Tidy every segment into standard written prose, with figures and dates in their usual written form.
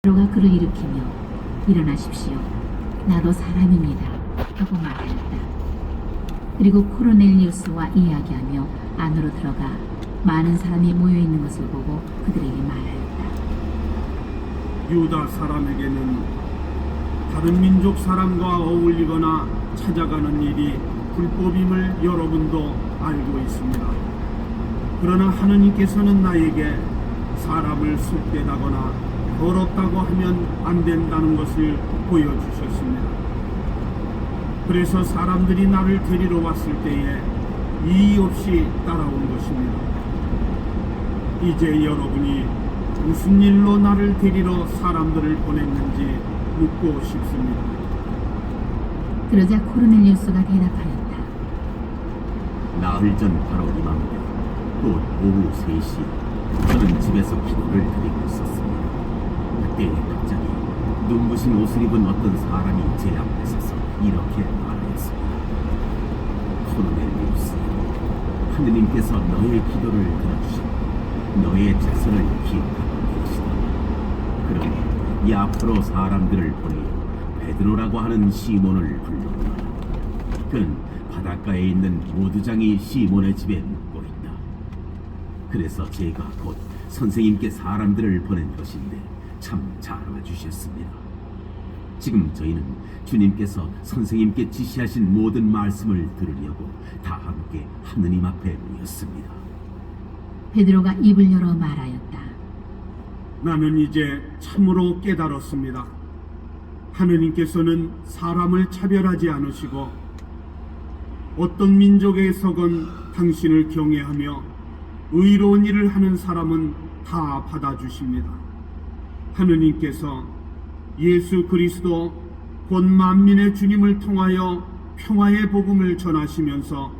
베드로가 그를 일으키며 일어나십시오. 나도 사람입니다 하고 말하였다. 그리고 코르넬리우스와 이야기하며 안으로 들어가 많은 사람이 모여있는 것을 보고 그들에게 말하였다. 유다 사람에게는 다른 민족 사람과 어울리거나 찾아가는 일이 불법임을 여러분도 알고 있습니다. 그러나 하느님께서는 나에게 사람을 습대다거나 더럽다고 하면 안 된다는 것을 보여주셨습니다. 그래서 사람들이 나를 데리러 왔을 때에 이의 없이 따라온 것입니다. 이제 여러분이 무슨 일로 나를 데리러 사람들을 보냈는지 묻고 싶습니다. 그러자 코르넬리우스가 대답하였다. 나흘 전 바로 이맘때 곧 오후 3시 저는 집에서 기도를 드리고 있었습니다. 그때 갑자기 눈부신 옷을 입은 어떤 사람이 제 앞에 서서 이렇게 말하였습니다. 코르넬리우스, 하느님께서 너의 기도를 들어주시고 너의 자손을 기억하고 계시다. 그러니 이 앞으로 사람들을 보내어 베드로라고 하는 시몬을 불러오라. 그는 바닷가에 있는 모두장이 시몬의 집에 묵고 있다. 그래서 제가 곧 선생님께 사람들을 보낸 것인데 참 잘 와주셨습니다. 지금 저희는 주님께서 선생님께 지시하신 모든 말씀을 들으려고 다 함께 하느님 앞에 모였습니다. 베드로가 입을 열어 말하였다. 나는 이제 참으로 깨달았습니다. 하느님께서는 사람을 차별하지 않으시고 어떤 민족에서건 당신을 경외하며 의로운 일을 하는 사람은 다 받아주십니다. 하느님께서 예수 그리스도 곧 만민의 주님을 통하여 평화의 복음을 전하시면서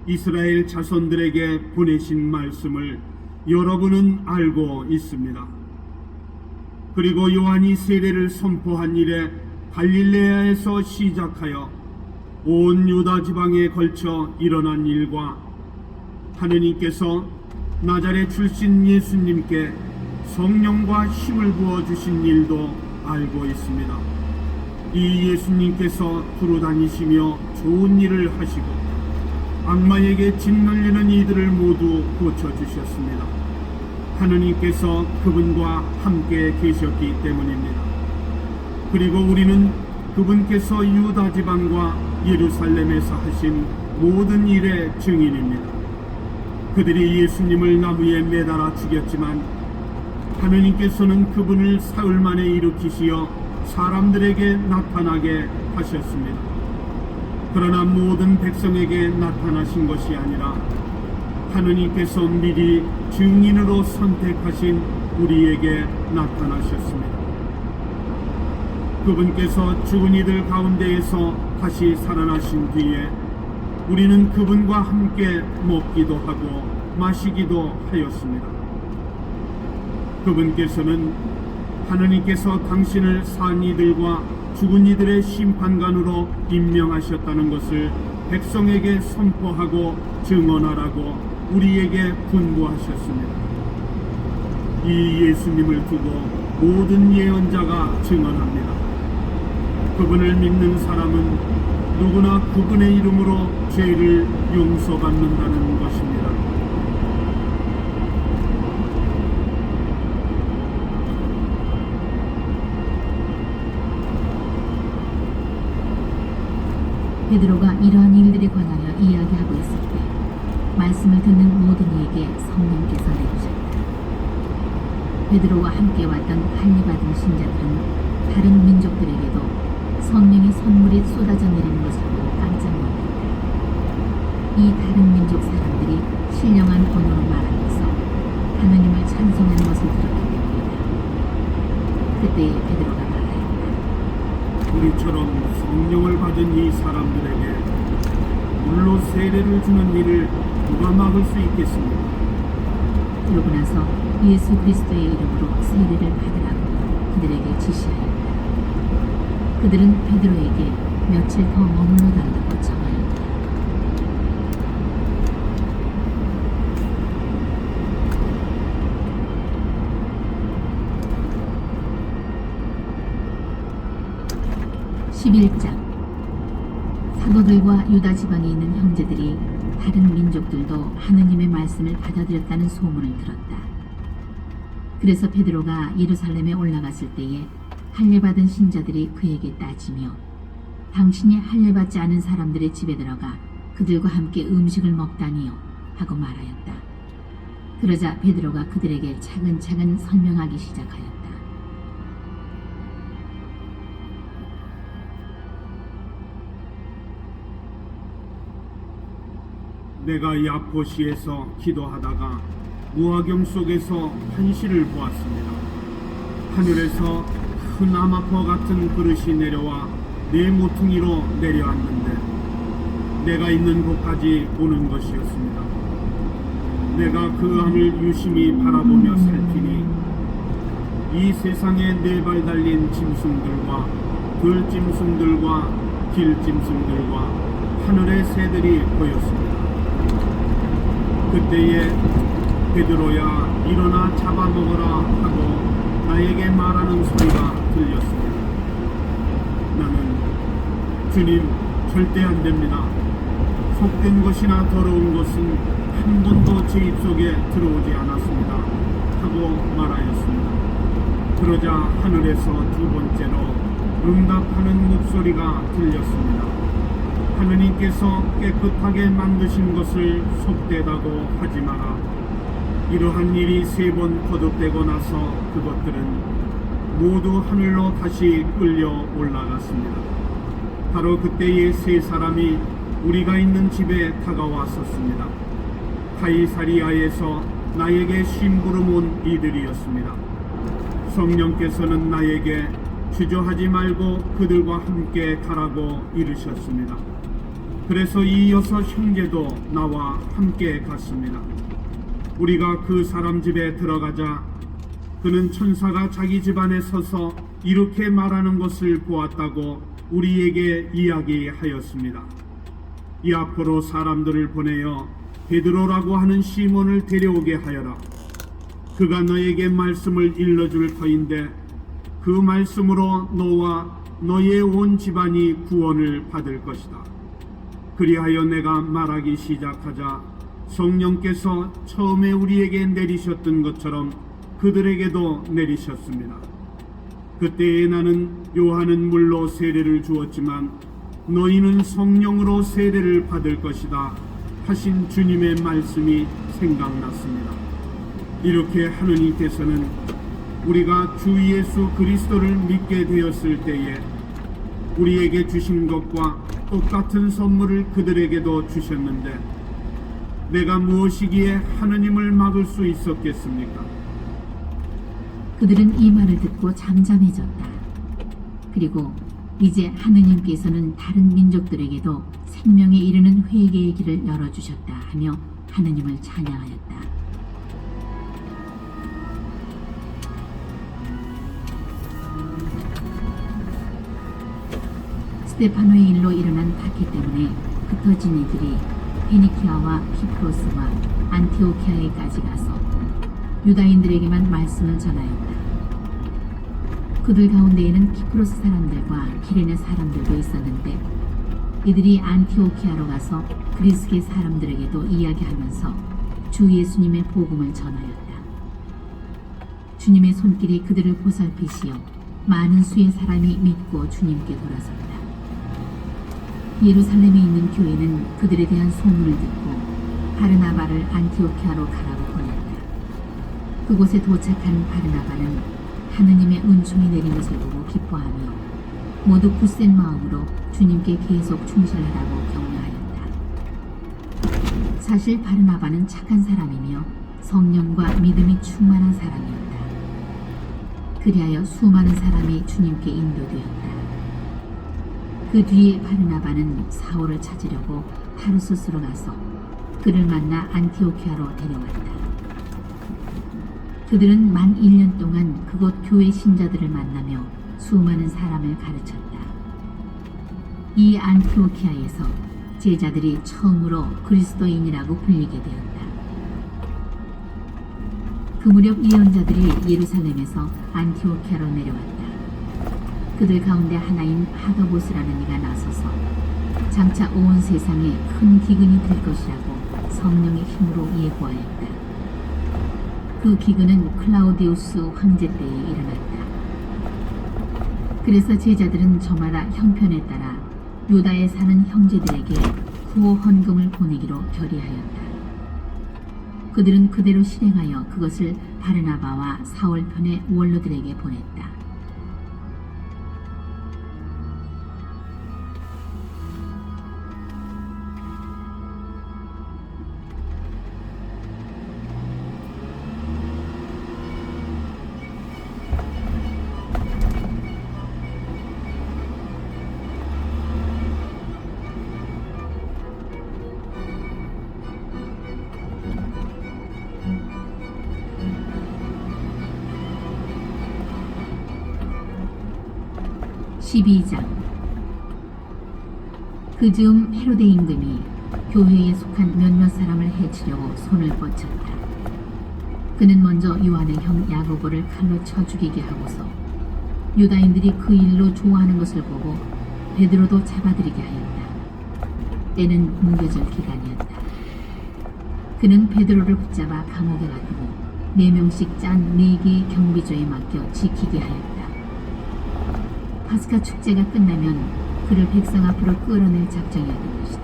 이스라엘 자손들에게 보내신 말씀을 여러분은 알고 있습니다. 그리고 요한이 세례를 선포한 이래 갈릴레아에서 시작하여 온 유다 지방에 걸쳐 일어난 일과 하느님께서 나자렛 출신 예수님께 성령과 힘을 부어주신 일도 알고 있습니다. 이 예수님께서 두루 다니시며 좋은 일을 하시고 악마에게 짓눌리는 이들을 모두 고쳐주셨습니다. 하느님께서 그분과 함께 계셨기 때문입니다. 그리고 우리는 그분께서 유다 지방과 예루살렘에서 하신 모든 일의 증인입니다. 그들이 예수님을 나무에 매달아 죽였지만 하느님께서는 그분을 사흘 만에 일으키시어 사람들에게 나타나게 하셨습니다. 그러나 모든 백성에게 나타나신 것이 아니라 하느님께서 미리 증인으로 선택하신 우리에게 나타나셨습니다. 그분께서 죽은 이들 가운데에서 다시 살아나신 뒤에 우리는 그분과 함께 먹기도 하고 마시기도 하였습니다. 그분께서는 하느님께서 당신을 산 이들과 죽은 이들의 심판관으로 임명하셨다는 것을 백성에게 선포하고 증언하라고 우리에게 분부하셨습니다. 이 예수님을 두고 모든 예언자가 증언합니다. 그분을 믿는 사람은 누구나 그분의 이름으로 죄를 용서받는다는 것입니다. 베드로가 이러한 일들에 관하여 이야기하고 있을 때 말씀을 듣는 모든 이에게 성령께서 내리셨다. 베드로와 함께 왔던 할례받은 신자들은 다른 민족들에게도 성령의 선물이 쏟아져 내리는 것을 보고 깜짝 놀랐다. 이 다른 민족 사람들이 신령한 언어로 말하면서 하느님을 찬송하는 것을 들었기 때문이다. 그때에 베드로가 말하였다. 우리처럼 성령을 받은 이 사람들에게 물로 세례를 주는 일을 누가 막을 수 있겠습니까? 그러고 나서 예수 그리스도의 이름으로 세례를 받으라고 그들에게 지시하였다. 그들은 베드로에게 며칠 더 머물러 달라고 청하였다. 11장. 사도들과 유다 지방에 있는 형제들이 다른 민족들도 하느님의 말씀을 받아들였다는 소문을 들었다. 그래서 베드로가 예루살렘에 올라갔을 때에 할례받은 신자들이 그에게 따지며 당신이 할례받지 않은 사람들의 집에 들어가 그들과 함께 음식을 먹다니요 하고 말하였다. 그러자 베드로가 그들에게 차근차근 설명하기 시작하였다. 내가 야포시에서 기도하다가 무화경 속에서 환시를 보았습니다. 하늘에서 큰 암아퍼 같은 그릇이 내려와 내 모퉁이로 내려앉는데 내가 있는 곳까지 오는 것이었습니다. 내가 그 안을 유심히 바라보며 살피니 이 세상에 네 발 달린 짐승들과 들짐승들과 길짐승들과 하늘의 새들이 보였습니다. 그때에 베드로야 일어나 잡아먹어라 하고 나에게 말하는 소리가 들렸습니다. 나는 주님 절대 안 됩니다. 속된 것이나 더러운 것은 한 번도 제 입속에 들어오지 않았습니다 하고 말하였습니다. 그러자 하늘에서 두 번째로 응답하는 목소리가 들렸습니다. 하느님께서 깨끗하게 만드신 것을 속되다고 하지 마라. 이러한 일이 3번 거듭되고 나서 그것들은 모두 하늘로 다시 끌려 올라갔습니다. 바로 그때에 3사람이 우리가 있는 집에 다가왔었습니다. 카이사리아에서 나에게 심부름 온 이들이었습니다. 성령께서는 나에게 주저하지 말고 그들과 함께 가라고 이르셨습니다. 그래서 이 6 형제도 나와 함께 갔습니다. 우리가 그 사람 집에 들어가자 그는 천사가 자기 집안에 서서 이렇게 말하는 것을 보았다고 우리에게 이야기하였습니다. 이 앞으로 사람들을 보내어 베드로라고 하는 시몬을 데려오게 하여라. 그가 너에게 말씀을 일러줄 터인데 그 말씀으로 너와 너의 온 집안이 구원을 받을 것이다. 그리하여 내가 말하기 시작하자 성령께서 처음에 우리에게 내리셨던 것처럼 그들에게도 내리셨습니다. 그때에 나는 요한은 물로 세례를 주었지만 너희는 성령으로 세례를 받을 것이다 하신 주님의 말씀이 생각났습니다. 이렇게 하느님께서는 우리가 주 예수 그리스도를 믿게 되었을 때에 우리에게 주신 것과 똑같은 선물을 그들에게도 주셨는데 내가 무엇이기에 하느님을 막을 수 있었겠습니까? 그들은 이 말을 듣고 잠잠해졌다. 그리고 이제 하느님께서는 다른 민족들에게도 생명에 이르는 회개의 길을 열어주셨다 하며 하느님을 찬양하였다. 스데파노의 일로 일어난 박해 때문에 흩어진 이들이 페니키아와 키프로스와 안티오키아에까지 가서 유다인들에게만 말씀을 전하였다. 그들 가운데에는 키프로스 사람들과 기레네 사람들도 있었는데 이들이 안티오키아로 가서 그리스계 사람들에게도 이야기하면서 주 예수님의 복음을 전하였다. 주님의 손길이 그들을 보살피시어 많은 수의 사람이 믿고 주님께 돌아섰다. 예루살렘에 있는 교회는 그들에 대한 소문을 듣고 바르나바를 안티오키아로 가라고 보냈다. 그곳에 도착한 바르나바는 하느님의 은총이 내린 것을 보고 기뻐하며 모두 굳센 마음으로 주님께 계속 충실하라고 격려하였다. 사실 바르나바는 착한 사람이며 성령과 믿음이 충만한 사람이었다. 그리하여 수많은 사람이 주님께 인도되었다. 그 뒤에 바르나바는 사울을 찾으려고 타르수스로 가서 그를 만나 안티오키아로 데려왔다. 그들은 만 1년 동안 그곳 교회 신자들을 만나며 수많은 사람을 가르쳤다. 이 안티오키아에서 제자들이 처음으로 그리스도인이라고 불리게 되었다. 그 무렵 예언자들이 예루살렘에서 안티오키아로 내려왔다. 그들 가운데 하나인 하가보스라는 이가 나서서 장차 온 세상에 큰 기근이 될 것이라고 성령의 힘으로 예고하였다. 그 기근은 클라우디우스 황제 때에 일어났다. 그래서 제자들은 저마다 형편에 따라 유다에 사는 형제들에게 구호 헌금을 보내기로 결의하였다. 그들은 그대로 실행하여 그것을 바르나바와 사울 편의 원로들에게 보냈다. (12장) 그 즈음 헤로데 임금이 교회에 속한 몇몇 사람을 해치려고 손을 뻗쳤다. 그는 먼저 요한의 형 야고보를 칼로 쳐 죽이게 하고서 유다인들이 그 일로 좋아하는 것을 보고 베드로도 잡아들이게 하였다. 때는 무교절 기간이었다. 그는 베드로를 붙잡아 감옥에 가두고 4명씩 짠 4개의 경비조에 맡겨 지키게 하였다. 파스카 축제가 끝나면 그를 백성 앞으로 끌어낼 작정이었던 것이다.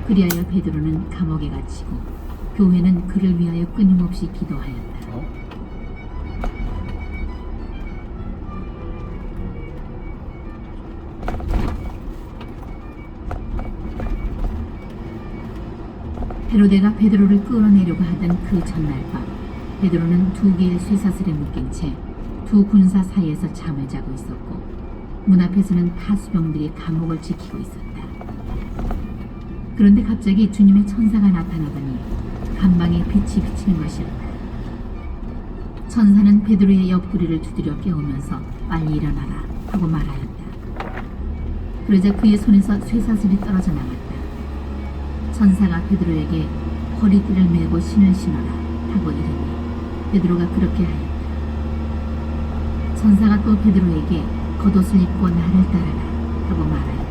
그리하여 베드로는 감옥에 갇히고 교회는 그를 위하여 끊임없이 기도하였다. 헤로데가 베드로를 끌어내려고 하던 그 전날 밤, 베드로는 2개의 쇠사슬에 묶인 채 2 군사 사이에서 잠을 자고 있었고 문 앞에서는 파수병들이 감옥을 지키고 있었다. 그런데 갑자기 주님의 천사가 나타나더니 간방에 빛이 비치는 것이었다. 천사는 베드로의 옆구리를 두드려 깨우면서 빨리 일어나라 하고 말하였다. 그러자 그의 손에서 쇠사슬이 떨어져 나갔다. 천사가 베드로에게 허리띠를 메고 신을 신어라 하고 이르니 베드로가 그렇게 하였다. 천사가 또 베드로에게 겉옷을 입고 나를 따르라 하고 말하였다.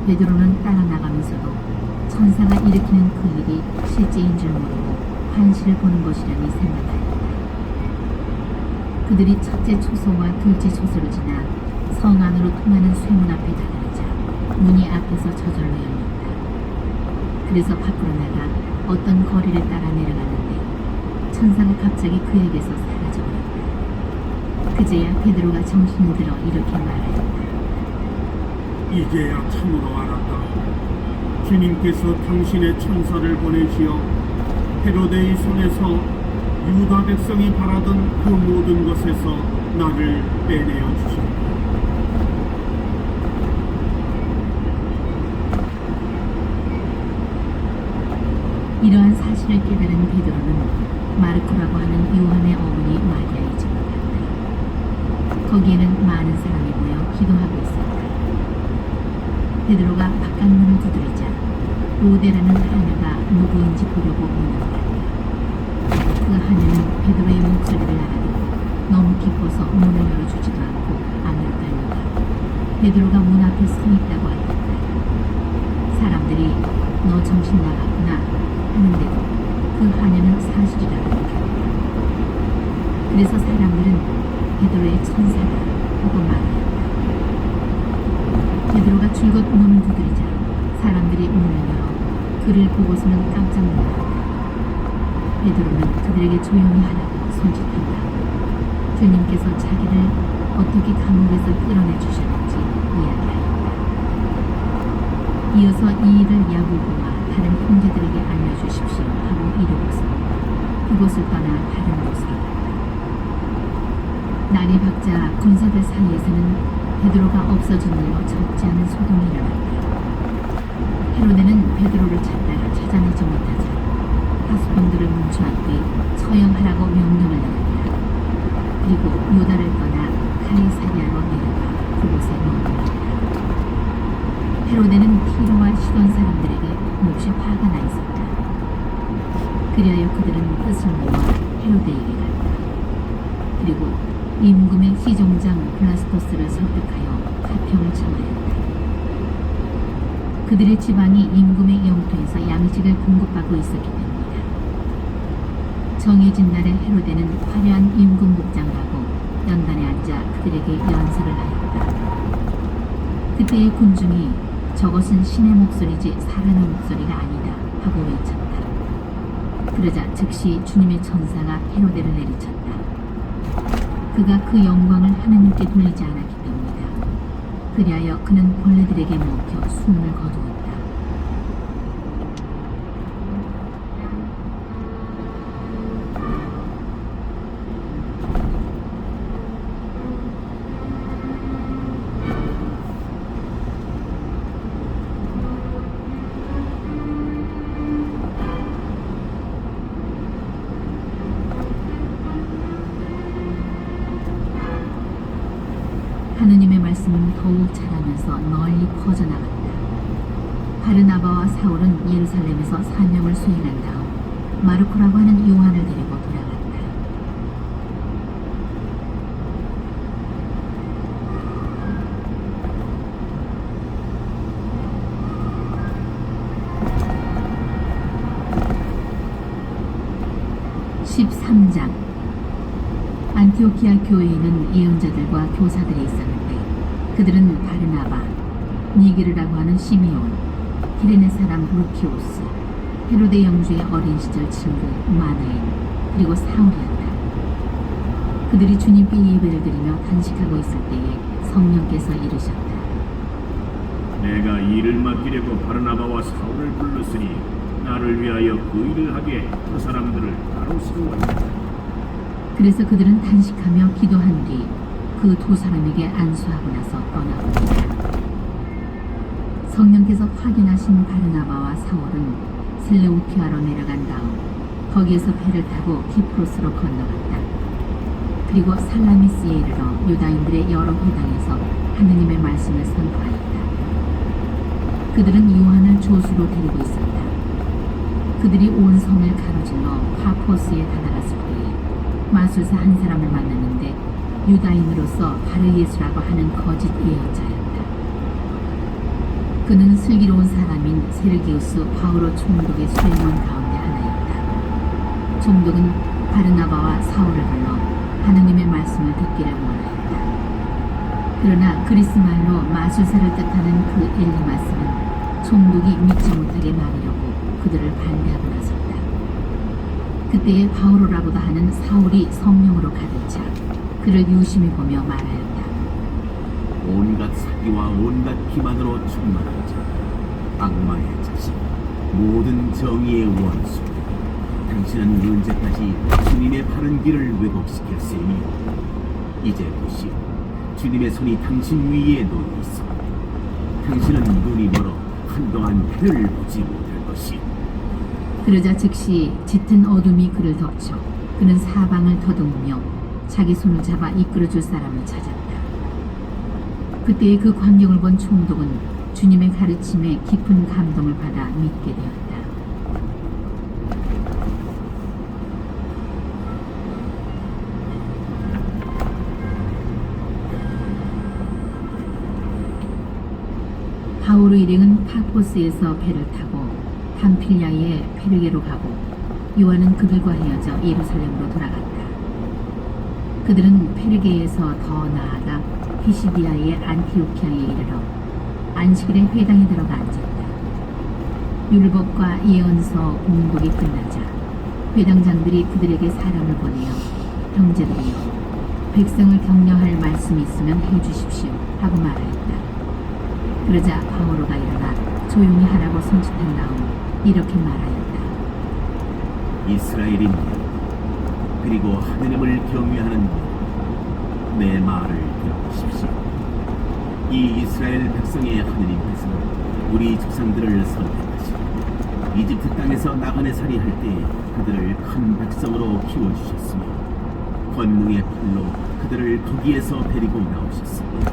베드로는 따라 나가면서도 천사가 일으키는 그 일이 실제인 줄 모르고 환시를 보는 것이라니 생각하였다. 그들이 첫째 초소와 둘째 초소를 지나 성 안으로 통하는 쇠문 앞에 다다르자 문이 앞에서 저절로 열렸다. 그래서 밖으로 나가 어떤 거리를 따라 내려가는데 천사가 갑자기 그에게서 사라져버렸다. 그제야 베드로가 정신이 들어 이렇게 말하였다. 이제야 참으로 알았다. 주님께서 당신의 천사를 보내시어 헤로데의 손에서 유다 백성이 바라던 그 모든 것에서 나를 빼내어 주셨다. 이러한 사실을 깨달은 베드로는 마르코라고 하는 요한의 어머니 마리아의 집으로 갔다. 거기에는 많은 사람이 모여 기도하고 있었다. 베드로가 바깥문을 두드리자 로데라는 하녀가 누구인지 보려고 문을 열었다. 그 하녀는 베드로의 목소리를 알아듣고 너무 기뻐서 문을 열어주지도 않고 안으로 달려가 베드로가 문 앞에 서 있다고 하였다. 사람들이 너 정신 나갔구나 하는데도 그 하녀는 사실이라고 여겼다. 그래서 사람들은 베드로의 천사다 하고 말하였다. 베드로가 줄곧 문을 두드리자 사람들이 문을 열어 그를 보고서는 깜짝 놀랐다. 베드로는 그들에게 조용히 하라고 손짓한다. 주님께서 자기를 어떻게 감옥에서 끌어내 주셨는지 이야기하였다. 이어서 이 일을 야고보와 다른 형제들에게 알려주십시오 하고 이르고서 그곳을 떠나 다른 곳으로 갔다. 날이 밝자 군사들 사이에서는 베드로가 없어진 일로 적지 않은 소동이 일어났다. 헤로데는 베드로를 찾다가 찾아내지 못하자 파수병들을 문초한 뒤 처형하라고 명령을 내렸다. 그리고 유다를 떠나 카이사리아로 내려가 그곳에 머물렀다. 헤로데는 티로와 시돈 사람들에게 몹시 화가 나 있었다. 그리하여 그들은 뜻을 모아 헤로데에게 갔다. 그리고 임금의 시종장 블라스토스를 설득하여 파평을 청하였다. 그들의 지방이 임금의 영토에서 양식을 공급받고 있었기 때문이다. 정해진 날에 헤로데는 화려한 임금 복장을 하고 연단에 앉아 그들에게 연설을 하였다. 그때의 군중이 저것은 신의 목소리지 사람의 목소리가 아니다 하고 외쳤다. 그러자 즉시 주님의 천사가 헤로데를 내리쳤다. 그가 그 영광을 하느님께 돌리지 않았기 때문이다. 그리하여 그는 벌레들에게 먹혀 숨을 거두었다. 하느님의 말씀은 더욱 자라면서 널리 퍼져나갔다. 바르나바와 사울은 예루살렘에서 사명을 수행한 다음 마르코라고 하는 요한을 데리고 돌아갔다. (13장) 안티오키아 교회에는 예언자들과 교사들이 있었는데 그들은 바르나바, 니게르라고 하는 시메온, 기레네 사람 루키오스, 헤로데 영주의 어린 시절 친구 마나엔, 그리고 사울이었다. 그들이 주님께 예배를 드리며 단식하고 있을 때에 성령께서 이르셨다. 내가 일을 맡기려고 바르나바와 사울을 불렀으니 나를 위하여 그 일을 하게 그 사람들을 바로 세우었다. 그래서 그들은 단식하며 기도한 뒤 그 두 사람에게 안수하고 나서 떠나버렸다. 성령께서 확인하신 바르나바와 사울은 셀레우키아로 내려간 다음 거기에서 배를 타고 키프로스로 건너갔다. 그리고 살라미스에 이르러 유다인들의 여러 회당에서 하느님의 말씀을 선포하였다. 그들은 요한을 조수로 데리고 있었다. 그들이 온 성을 가로질러 파포스에 다다랐을 때에 마술사 한 사람을 만났는데 유다인으로서 바르예수라고 하는 거짓 예언자였다. 그는 슬기로운 사람인 세르기우스 바오로 총독의 수행원 가운데 하나였다. 총독은 바르나바와 사울을 불러 하느님의 말씀을 듣기를 원하였다. 그러나 그리스 말로 마술사를 뜻하는 그 엘리마스는 총독이 믿지 못하게 막으려고 그들을 반대하고 나섰다. 그때에 바오로라고도 하는 사울이 성령으로 가득 차 그를 유심히 보며 말하였다. 온갖 사기와 온갖 기만으로 충만한 자, 악마의 자식, 모든 정의의 원수. 당신은 언제까지 주님의 바른 길을 왜곡시킬 셈이요? 이제 보시오, 주님의 손이 당신 위에 놓여 있어. 당신은 눈이 멀어 한동안 해를 보지 못할 것이오. 그러자 즉시 짙은 어둠이 그를 덮쳐 그는 사방을 더듬으며 자기 손을 잡아 이끌어줄 사람을 찾았다. 그때의 그 광경을 본 총독은 주님의 가르침에 깊은 감동을 받아 믿게 되었다. 바오로 일행은 파포스에서 배를 타고 담필리아의 페르게로 가고 요한은 그들과 헤어져 예루살렘으로 돌아갔다. 그들은 페르게에서 더 나아가 피시디아의 안티오키아에 이르러 안식일에 회당에 들어가 앉았다. 율법과 예언서 공독이 끝나자 회당장들이 그들에게 사람을 보내어 형제들이여, 백성을 격려할 말씀이 있으면 해주십시오 하고 말하였다. 그러자 바오로가 일어나 조용히 하라고 손짓한 다음 이렇게 말하였다. 이스라엘인 그리고 하느님을 경외하는 내 말을 들어보십시오. 이 이스라엘 백성의 하느님께서는 우리 조상들을 선택하시고 이집트 땅에서 나그네살이 할 때 그들을 큰 백성으로 키워주셨으며 권능의 팔로 그들을 거기에서 데리고 나오셨습니다.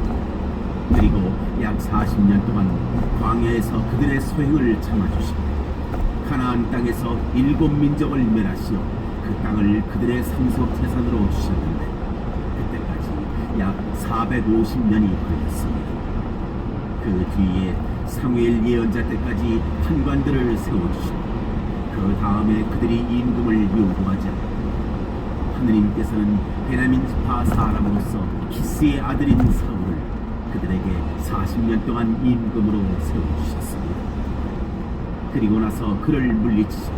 그리고 약 40년 동안 광야에서 그들의 소행을 참아주시고 가나안 땅에서 7민족을 멸하시어 그 땅을 그들의 상속 재산으로 주셨는데 그때까지 약 450년이 걸렸습니다. 그 뒤에 사무엘 예언자 때까지 판관들을 세워주시고 그 다음에 그들이 임금을 요구하지 않고 하느님께서는 베냐민 지파 사람으로서 키스의 아들인 사울을 그들에게 40년 동안 임금으로 세워주셨습니다. 그리고 나서 그를 물리치시고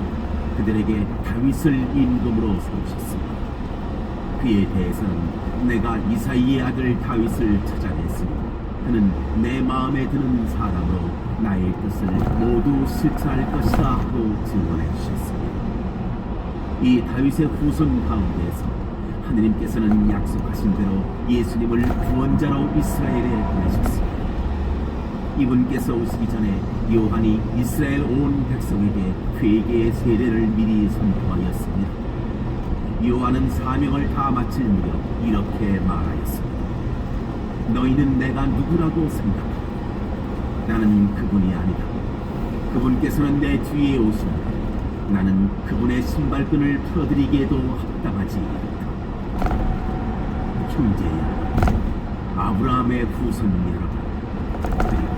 그들에게 다윗을 임금으로 세우셨습니다. 그에 대해서는 내가 이사이의 아들 다윗을 찾아냈으니 그는 내 마음에 드는 사람으로 나의 뜻을 모두 실천할 것이다 하고 증언해 주셨습니다. 이 다윗의 후손 가운데에서 하느님께서는 약속하신 대로 예수님을 구원자로 이스라엘에 보내셨습니다. 이분께서 오시기 전에 요한이 이스라엘 온 백성에게 회개의 세례를 미리 선포하였습니다. 요한은 사명을 다 마칠 무렵 이렇게 말하였습니다. 너희는 내가 누구라고 생각하니? 나는 그분이 아니다. 그분께서는 내 뒤에 오시니 나는 그분의 신발끈을 풀어드리기에도 합당하지 않다. 형제야, 아브라함의 후손 여러분, 그리고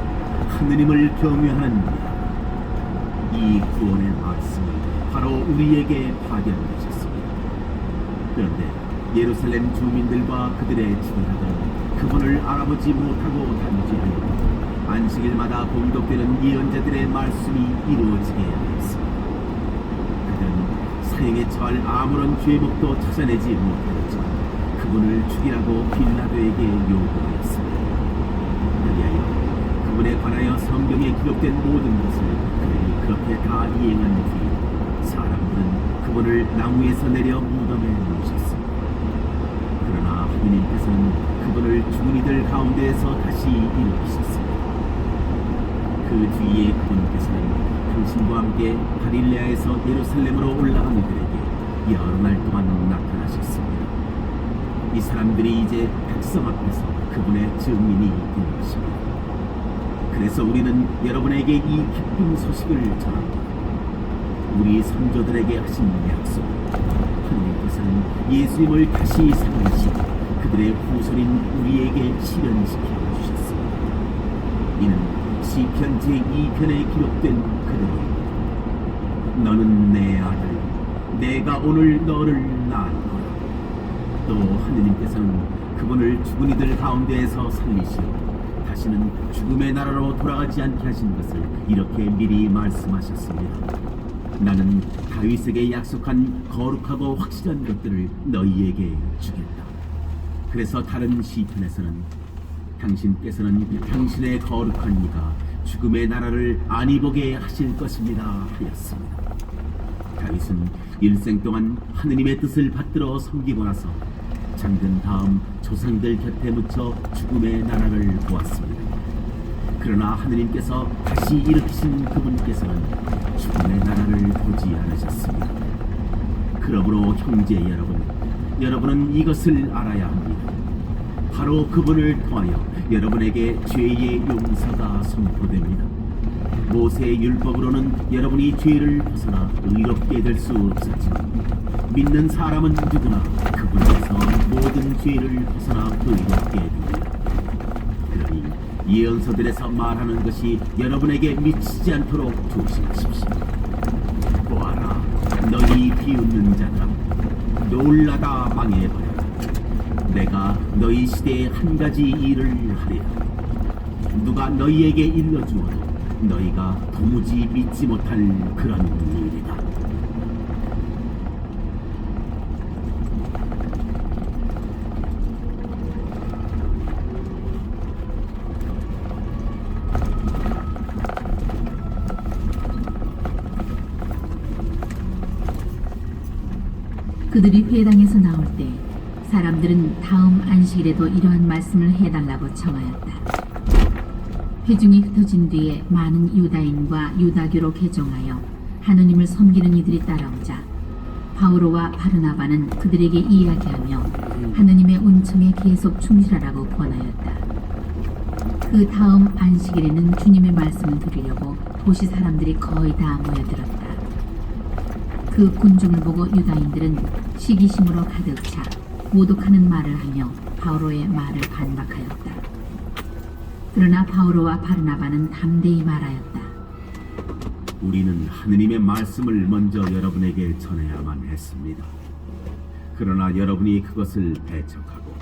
하느님을 경외하는 자, 이 구원의 말씀이 바로 우리에게 파견되셨습니다. 그런데 예루살렘 주민들과 그들의 지도자들은 그분을 알아보지 못하고 단죄하여 안식일마다 공독되는 예언자들의 말씀이 이루어지게 하였습니다. 그들은 사형에 처할 아무런 죄목도 찾아내지 못하였지만 그분을 죽이라고 빌라도에게 요구하였습니다. 그리하여 그분에 관하여 성경에 기록된 모든 것을 그들이 그렇게 다 이행한 뒤 사람들은 그분을 나무에서 내려 무덤에 넣으셨습니다. 그러나 하느님께서는 그분을 죽은 이들 가운데에서 다시 일으키셨습니다. 그 뒤에 그분께서는 당신과 함께 갈릴레아에서 예루살렘으로 올라간 이들에게 여러 날 동안 나타나셨습니다. 이 사람들이 이제 백성 앞에서 그분의 증인이 된 것입니다. 그래서 우리는 여러분에게 이 기쁜 소식을 전합니다. 우리 선조들에게 하신 약속, 하느님께서는 예수님을 다시 살리시고 그들의 후손인 우리에게 실현시켜 주셨습니다. 이는 시편 제2편에 기록된 그대로 너는 내 아들, 내가 오늘 너를 낳았노라. 또 하느님께서는 그분을 죽은 이들 가운데에서 살리시고 다시는 죽음의 나라로 돌아가지 않게 하신 것을 이렇게 미리 말씀하셨습니다. 나는 다윗에게 약속한 거룩하고 확실한 것들을 너희에게 주겠다. 그래서 다른 시편에서는 당신께서는 당신의 거룩한 이가 죽음의 나라를 안이 보게 하실 것입니다 하였습니다. 다윗은 일생 동안 하느님의 뜻을 받들어 섬기고 나서 잠든 다음 조상들 곁에 묻혀 죽음의 나라를 보았습니다. 그러나 하느님께서 다시 일으키신 그분께서는 죽음의 나라를 보지 않으셨습니다. 그러므로 형제 여러분, 여러분은 이것을 알아야 합니다. 바로 그분을 통하여 여러분에게 죄의 용서가 선포됩니다. 모세의 율법으로는 여러분이 죄를 벗어나 의롭게 될 수 없었지만 믿는 사람은 누구나 그분에서 모든 죄를 벗어나 의롭게 됩니다. 그러니 예언서들에서 말하는 것이 여러분에게 미치지 않도록 조심하십시오. 보아라, 너희 비웃는 자들아, 놀라다 망해버려. 내가 너희 시대에 한 가지 일을 하리라. 누가 너희에게 일러주어도 너희가 도무지 믿지 못할 그런 일이다. 그들이 회당에서 나올 때 사람들은 다음 안식일에도 이러한 말씀을 해달라고 청하였다. 회중이 흩어진 뒤에 많은 유다인과 유다교로 개종하여 하느님을 섬기는 이들이 따라오자 바오로와 바르나바는 그들에게 이야기하며 하느님의 은총에 계속 충실하라고 권하였다. 그 다음 안식일에는 주님의 말씀을 들으려고 도시 사람들이 거의 다 모여들었다. 그 군중을 보고 유다인들은 시기심으로 가득 차 모독하는 말을 하며 바오로의 말을 반박하였다. 그러나 바오로와 바르나바는 담대히 말하였다. 우리는 하느님의 말씀을 먼저 여러분에게 전해야만 했습니다. 그러나 여러분이 그것을 배척하고